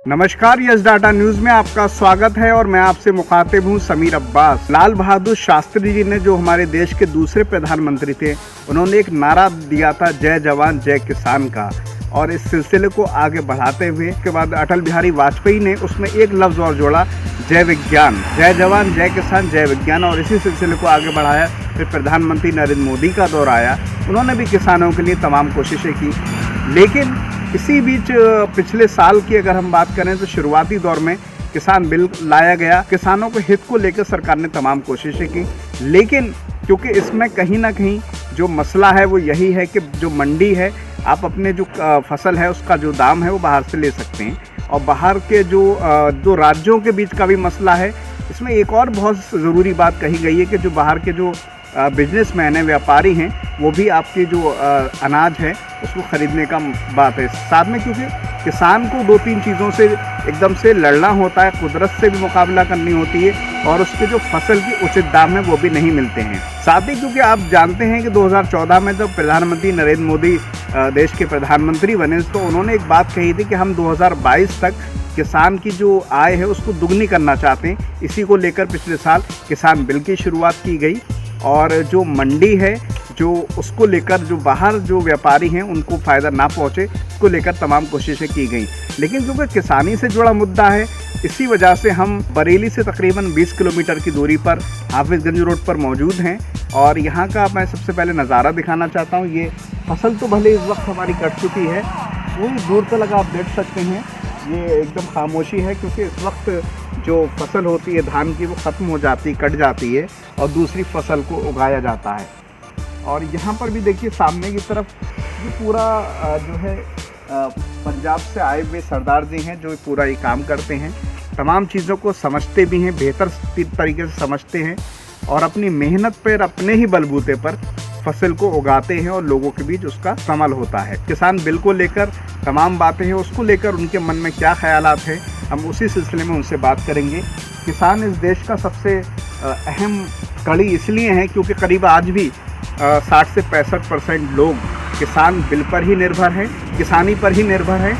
नमस्कार, yes data news में आपका स्वागत है और मैं आपसे मुखातिब हूं समीर अब्बास। लाल बहादुर शास्त्री जी ने, जो हमारे देश के दूसरे प्रधानमंत्री थे, उन्होंने एक नारा दिया था जय जवान जय किसान का, और इस सिलसिले को आगे बढ़ाते हुए उसके बाद अटल बिहारी वाजपेयी ने उसमें एक लफ्ज़ और जोड़ा, जय विज्ञान। जय जवान जय किसान जय विज्ञान, और इसी सिलसिले को आगे बढ़ाया। फिर प्रधानमंत्री नरेंद्र मोदी का दौर आया, उन्होंने भी किसानों के लिए तमाम कोशिशें की। लेकिन इसी बीच पिछले साल की अगर हम बात करें तो शुरुआती दौर में किसान बिल लाया गया। किसानों के हित को लेकर सरकार ने तमाम कोशिशें की, लेकिन क्योंकि इसमें कहीं ना कहीं जो मसला है वो यही है कि जो मंडी है, आप अपने जो फसल है उसका जो दाम है वो बाहर से ले सकते हैं, और बाहर के जो राज्यों के बीच का भी मसला है। इसमें एक और बहुत ज़रूरी बात कही गई है कि जो बाहर के जो बिजनेसमैन हैं, व्यापारी हैं, वो भी आपकी जो अनाज है उसको ख़रीदने का बात है। साथ में क्योंकि किसान को 2-3 चीज़ों से एकदम से लड़ना होता है, कुदरत से भी मुकाबला करनी होती है, और उसके जो फसल की उचित दाम है वो भी नहीं मिलते हैं। साथ ही क्योंकि आप जानते हैं कि 2014 में जब प्रधानमंत्री नरेंद्र मोदी देश के प्रधानमंत्री बने, तो उन्होंने एक बात कही थी कि हम 2022 तक किसान की जो आय है उसको दुगनी करना चाहते हैं। इसी को लेकर पिछले साल किसान बिल की शुरुआत की गई, और जो मंडी है जो उसको लेकर जो बाहर जो व्यापारी हैं उनको फ़ायदा ना पहुँचे, इसको लेकर तमाम कोशिशें की गई। लेकिन क्योंकि किसानी से जुड़ा मुद्दा है, इसी वजह से हम बरेली से तकरीबन 20 किलोमीटर की दूरी पर हाफिज़गंज रोड पर मौजूद हैं, और यहाँ का मैं सबसे पहले नज़ारा दिखाना चाहता हूँ। ये फसल तो भले इस वक्त हमारी कट चुकी है, वही दूर तक आप देख सकते हैं, ये एकदम खामोशी है, क्योंकि इस वक्त जो फसल होती है धान की वो ख़त्म हो जाती, कट जाती है, और दूसरी फसल को उगाया जाता है। और यहाँ पर भी देखिए सामने की तरफ जो पूरा जो है पंजाब से आए हुए सरदार जी हैं, जो पूरा ये काम करते हैं, तमाम चीज़ों को समझते भी हैं, बेहतर तरीके से समझते हैं, और अपनी मेहनत पर, अपने ही बलबूते पर फसल को उगाते हैं, और लोगों के बीच उसका अमल होता है। किसान बिल को लेकर तमाम बातें हैं, उसको लेकर उनके मन में क्या ख्यालात हैं, हम उसी सिलसिले में उनसे बात करेंगे। किसान इस देश का सबसे अहम कड़ी इसलिए है क्योंकि करीब आज भी 60 से 65% लोग किसान बिल पर ही निर्भर हैं, किसानी पर ही निर्भर हैं।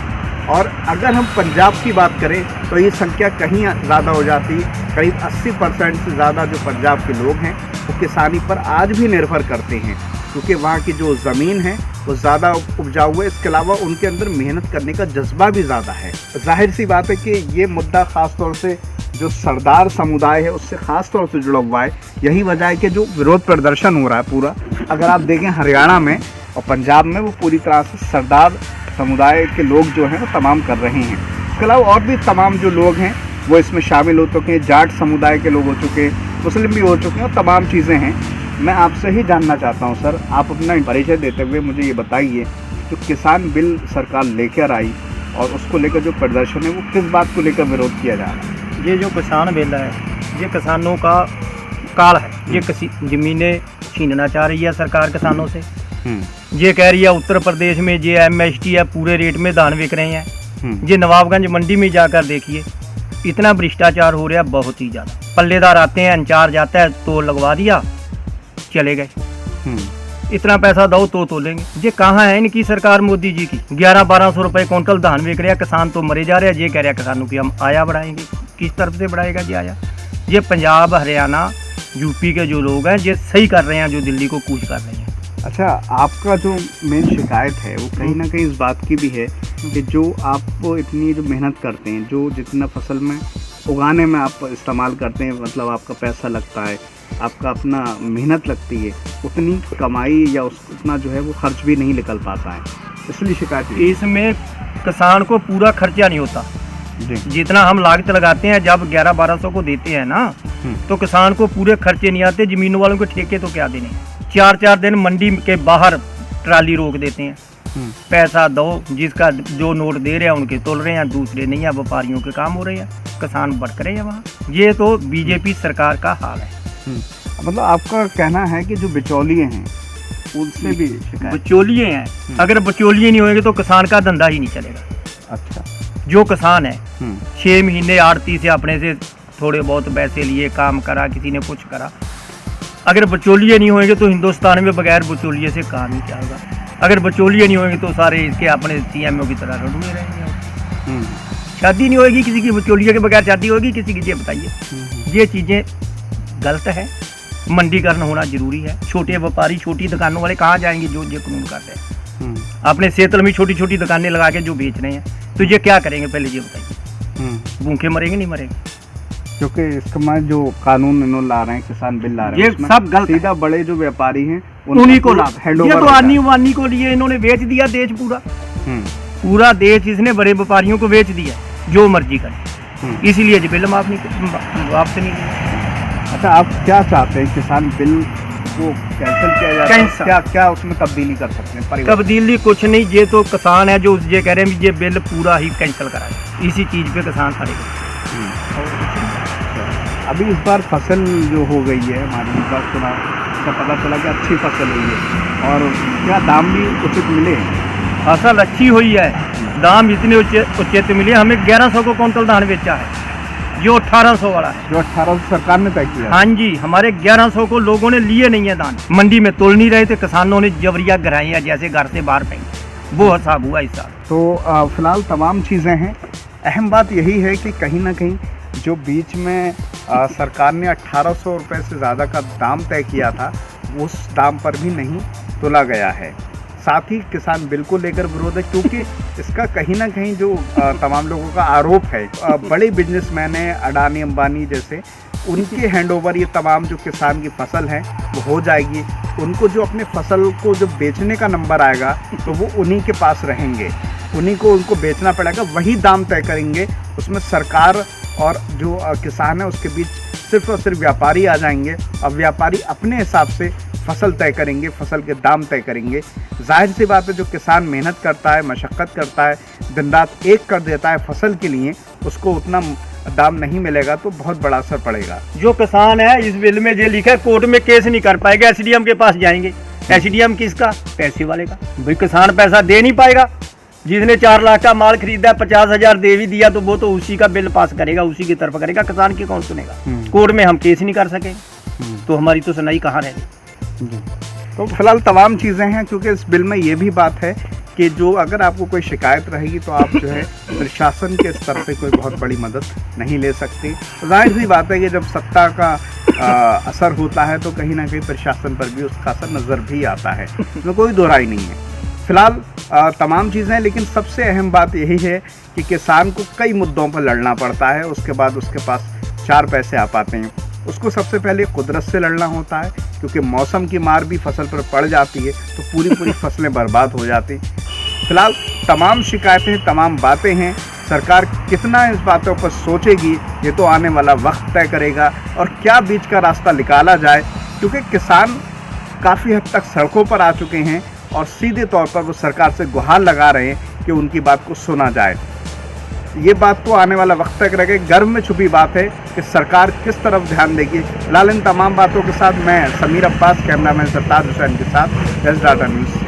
और अगर हम पंजाब की बात करें तो ये संख्या कहीं ज़्यादा हो जाती, करीब 80% से ज़्यादा जो पंजाब के लोग हैं वो किसानी पर आज भी निर्भर करते हैं, क्योंकि वहाँ की जो ज़मीन है वो ज़्यादा उपजाऊ है। इसके अलावा उनके अंदर मेहनत करने का जज्बा भी ज़्यादा है। जाहिर सी बात है कि ये मुद्दा ख़ास तौर से जो सरदार समुदाय है उससे ख़ास तौर से जुड़ा हुआ है। यही वजह है कि जो विरोध प्रदर्शन हो रहा है पूरा, अगर आप देखें हरियाणा में और पंजाब में, वो पूरी तरह से सरदार समुदाय के लोग जो हैं वो तमाम कर रहे हैं। इसके अलावा और भी तमाम जो लोग हैं वो इसमें शामिल हो चुके हैं, जाट समुदाय के लोग हो चुके हैं, मुस्लिम भी हो चुके हैं, और तमाम चीज़ें हैं। मैं आपसे ही जानना चाहता हूं सर, आप अपना परिचय देते हुए मुझे ये बताइए, जो किसान बिल सरकार लेकर आई और उसको लेकर जो प्रदर्शन है वो किस बात को लेकर विरोध किया जा रहा है? ये जो किसान बिल है ये किसानों का काल है। ये ज़मीनें छीनना चाह रही है सरकार किसानों से। ये कह रही है उत्तर प्रदेश में ये MST है, पूरे रेट में धान बिक रहे हैं। ये नवाबगंज मंडी में जाकर देखिए, इतना भ्रष्टाचार हो रहा है, बहुत ही ज़्यादा। पल्लेदार आते हैं, इंचार्ज आता है तो लगवा दिया, चले गए। इतना पैसा दो तो लेंगे। ये कहाँ है इनकी सरकार मोदी जी की? 1100-1200 रुपये क्विंटल धान बिक रहा है, किसान तो मरे जा रहे हैं। ये कह रहे हैं किसानों की हम आया बढ़ाएंगे, किस तरफ से बढ़ाएगा जी आया? ये पंजाब, हरियाणा, यूपी के जो लोग हैं ये सही कर रहे हैं, जो दिल्ली को कूच कर रहे हैं। अच्छा, आपका जो मेन शिकायत है वो कहीं ना कहीं इस बात की भी है कि जो आप इतनी जो मेहनत करते हैं, जो जितना फसल में उगाने में आप इस्तेमाल करते हैं, मतलब आपका पैसा लगता है, आपका अपना मेहनत लगती है, उतनी कमाई या उतना जो है वो खर्च भी नहीं निकल पाता है, इसलिए शिकायत है। इसमें किसान को पूरा खर्चा नहीं होता जी। जितना हम लागत लगाते हैं, जब 1100-1200 को देते हैं ना, तो किसान को पूरे खर्चे नहीं आते। ज़मीन वालों को ठेके तो क्या देने, 4-4 दिन मंडी के बाहर ट्राली रोक देते हैं। पैसा दो, जिसका जो नोट दे रहे हैं उनके तोल रहे हैं, दूसरे नहीं है, व्यापारियों के काम हो रहे हैं, किसान भटक रहे हैं वहाँ। ये तो बीजेपी सरकार का हाल है। मतलब आपका कहना है कि जो बिचौलिए हैं उनसे भी बिचौलिए हैं, अगर बिचौलिए नहीं होंगे तो किसान का धंधा ही नहीं चलेगा। अच्छा, जो किसान है 6 महीने आड़ती से अपने से थोड़े बहुत पैसे लिए काम करा, किसी ने कुछ करा, अगर बिचौलिए नहीं होंगे तो हिंदुस्तान में बगैर बिचौलिए से काम ही चलेगा। अगर बिचौलिए नहीं होंगे तो सारे इसके अपने CMO की तरह ढूंढे रहेंगे। हम्म, शादी नहीं होगी किसी की, बिचौलिए के बगैर शादी होगी किसी की? ये बताइए। ये चीज़ें गलत है। मंडीकरण होना जरूरी है। छोटे व्यापारी, छोटी दुकानों वाले कहाँ जाएंगे जो ये कानून करते हैं? अपने सेतल में छोटी छोटी दुकानें लगा के जो बेच रहे हैं, तो ये क्या करेंगे पहले ये बताइए? भूखे मरेंगे नहीं मरेंगे? क्योंकि इसका जो कानून इन्होंने ला रहे हैं, किसान बिल ला रहे हैं, ये उसमें सब गलत है। सीधा बड़े जो व्यापारी हैं उन्हीं को लाभ ये तो आनी वानी को लिए इन्होंने बेच दिया देश पूरा। पूरा देश इसने बड़े व्यापारियों को बेच दिया, जो मर्जी करे। इसीलिए ये बिल वापस नहीं किया। अच्छा, आप क्या चाहते हैं? किसान बिल को कैंसिल किया जाए? कैंसिल। क्या क्या उसमें तब्दीली कर सकते हैं? परिवर्तन? तब्दीली कुछ नहीं, ये तो किसान है जो ये कह रहे हैं ये बिल पूरा ही कैंसिल कराए। इसी चीज़ पे किसान खड़ेगा। और कुछ नहीं। अभी इस बार फसल जो हो गई है हमारी, इस बार थोड़ा इसका पता चला कि अच्छी फसल हुई है और क्या दाम भी उचित मिले हैं? फसल अच्छी हुई है, दाम इतने उचित मिले। हमें 1100 को क्विंटल धान बेचा है, जो 1800 वाला है, जो 1800 सरकार ने तय किया। हाँ जी, हमारे 1100 को लोगों ने लिए नहीं है दान। मंडी में तोल नहीं रहे थे, किसानों ने जबरिया गिराई है, जैसे घर से बाहर फेंक। वो हिसाब हुआ इस साल। तो फिलहाल तमाम चीज़ें हैं। अहम बात यही है कि कहीं ना कहीं जो बीच में सरकार ने 1800 रुपये से ज़्यादा का दाम तय किया था, उस दाम पर भी नहीं तोला गया है। साथ ही किसान बिल को लेकर विरोध है, क्योंकि इसका कहीं ना कहीं जो तमाम लोगों का आरोप है, बड़े बिजनेसमैन हैं, अडानी अंबानी जैसे, उनके हैंडओवर ये तमाम जो किसान की फसल है वो हो जाएगी। उनको जो अपने फसल को जो बेचने का नंबर आएगा तो वो उन्हीं के पास रहेंगे, उन्हीं को उनको बेचना पड़ेगा, वही दाम तय करेंगे। उसमें सरकार और जो किसान है उसके बीच सिर्फ और सिर्फ व्यापारी आ जाएंगे और व्यापारी अपने हिसाब से फसल तय करेंगे, फसल के दाम तय करेंगे। जाहिर सी बात है, जो किसान मेहनत करता है, मशक्क़त करता है, दिन रात एक कर देता है फसल के लिए, उसको उतना दाम नहीं मिलेगा तो बहुत बड़ा असर पड़ेगा। जो किसान है, इस बिल में ये लिखा है कोर्ट में केस नहीं कर पाएगा, SDM के पास जाएंगे। SDM किसका? पैसे वाले का। भाई किसान पैसा दे नहीं पाएगा। जिसने 4 लाख का माल खरीदा, 50,000 दे भी दिया तो वो तो उसी का बिल पास करेगा, उसी की तरफ करेगा। किसान की कौन सुनेगा? कोर्ट में हम केस नहीं कर सके तो हमारी तो सुनवाई कहाँ रहेगी? तो फिलहाल तमाम चीज़ें हैं, क्योंकि इस बिल में ये भी बात है कि जो अगर आपको कोई शिकायत रहेगी तो आप जो है प्रशासन के स्तर से कोई बहुत बड़ी मदद नहीं ले सकती। तो जाहिर सी बात है कि जब सत्ता का असर होता है तो कहीं ना कहीं प्रशासन पर भी उसका असर नज़र भी आता है, इसमें कोई दोहराई नहीं है। फिलहाल तमाम चीज़ें, लेकिन सबसे अहम बात यही है कि किसान को कई मुद्दों पर लड़ना पड़ता है, उसके बाद उसके पास 4 पैसे आ पाते हैं। उसको सबसे पहले कुदरत से लड़ना होता है, क्योंकि मौसम की मार भी फसल पर पड़ जाती है तो पूरी फसलें बर्बाद हो जाती। फिलहाल तमाम शिकायतें, तमाम बातें हैं। सरकार कितना इस बातों पर सोचेगी ये तो आने वाला वक्त तय करेगा, और क्या बीच का रास्ता निकाला जाए, क्योंकि किसान काफ़ी हद तक सड़कों पर आ चुके हैं और सीधे तौर पर वो सरकार से गुहार लगा रहे हैं कि उनकी बात को सुना जाए। ये बात तो आने वाला वक्त तक रहे। गर्व में छुपी बात है कि सरकार किस तरफ ध्यान देगी। फिलहाल इन तमाम बातों के साथ मैं समीर अब्बास, कैमरामैन सरताज हुसैन के साथ, एस डाटा न्यूज़।